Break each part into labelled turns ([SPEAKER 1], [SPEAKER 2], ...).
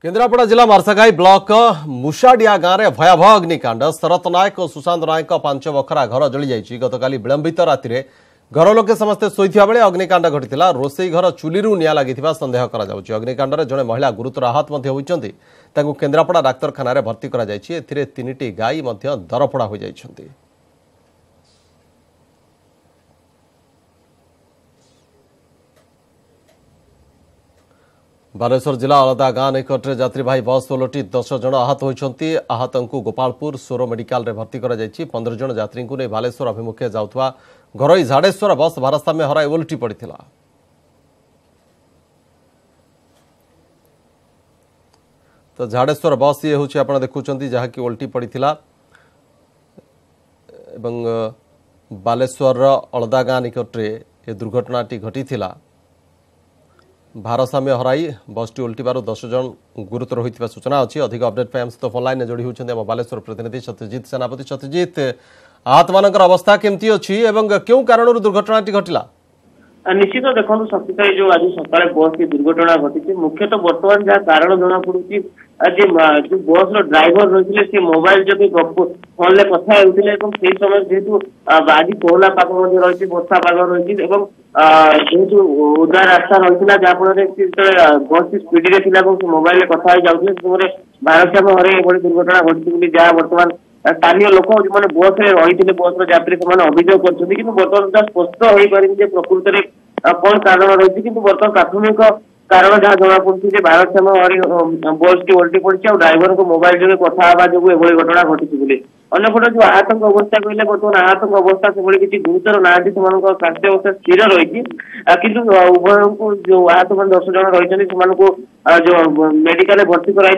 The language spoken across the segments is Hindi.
[SPEAKER 1] केन्द्रापड़ा जिला मार्साघाई ब्लॉक मुसाडिया गाँव में भयावह अग्निकांड शरत नायक और सुशांत नायक 5 बखरा घर जली जाइए। गतकाली विलंबित राति घर लोके समस्ते शोइथिबा बेले अग्निकांड घटिथिला। रोसई घर चुलीरू निया लागिथिबा संदेह करा जाउछि। अग्निकांड रे जणे महिला गुरुतर आहत मध्ये होइछन्ति। ताकू केन्द्रापड़ा डाक्तरखाना रे भर्ती करा जाइछि। एथिरे 3टी गाई मध्ये दरफोड़ा होई जाइछन्ति। बालेश्वर जिला अलदा गाँ निकटरे यात्रीवाही बस ओलटी 10 जन आहत होइछन्ति। आहतंकु गोपालपुर सोरो मेडिकल रे भर्ती करा जाइछि। 15 जन यात्री को नै बालेश्वर अभिमुखे जाउथवा घरोई झाड़ेश्वर बस भारसाम्य हराई ओलटी पड़िथिला। तो झाड़ेश्वर बस ये होछि आपण देखुचन्ति जहा कि ओलटी पड़िथिला एवं बालेश्वर अलदा गाँ निकटरे ए दुर्घटनाटी घटिथिला। भारसाम्य हराई बसटी उल्टिबार 10 जन गुरुतर होइतिबा सूचना अछि। अधिक अपडेट पे हम तो ऑनलाइन ने जोड़ी होछन्ते हम बालेश्वर प्रतिनिधि सत्यजीत सेनापति। सत्यजीत, आहत मानकर अवस्था केमती अछि एवं क्यों कारणରୁ दुर्घटनाटी घटिला?
[SPEAKER 2] निश्चित देखो सत्य जो आज सकाଳେ बस की दुर्घटना घटी मुख्यतः बर्तमान जहाँ कारण जना पड़ी जो बस ड्राइवर रही से मोबाइल जो फोन में कथा होते समय जेहेतु आज कोहला पाग रही वर्षा पाग रही जेहेतु उदा रास्ता रही जहाँफल बस की स्पीड रे मोबाइल कथा जाऊे भारसाम्य हर ये दुर्घटना घटी जहाँ बर्तमान स्थानीय लोक जो मैंने बस रही बस यात्री से अभियोग कर बर्तमान स्पष्ट हो पारे प्रकृत में कौन कारण रही बर्तमान प्राथमिक कारण जहाँ जना पड़ी भारसाम्य हर बस टी ओल्टी पड़ी ड्राइवर को मोबाइल जो कथा जो घटना घटी। अन्यपटे जो आहत अवस्था कहले बर्तमान आहत अवस्था से किसी गुरुतर ना स्वास्थ्य अवस्था स्थिर रही कि उभय को जो आहत मान 10 जन रही जो मेडिकल भर्ती कराई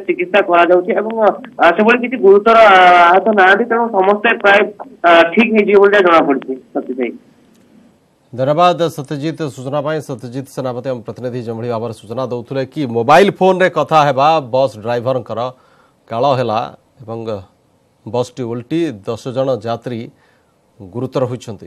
[SPEAKER 2] चिकित्सा कर किसी गुरुतर आहत ना तेणु समस्ते प्राय ठीक हो जना पड़ी। सत्य
[SPEAKER 1] धन्यवाद सत्यजीत सूचना पाई। सत्यजीत सेनापति हम प्रतिनिधि जमड़ी भाव सूचना दौले कि मोबाइल फोन रे कथा हेबा बस ड्राइवर काल हैला एवं बस टी उल्टी 10 जन यात्री गुरुतर होइछन्ति।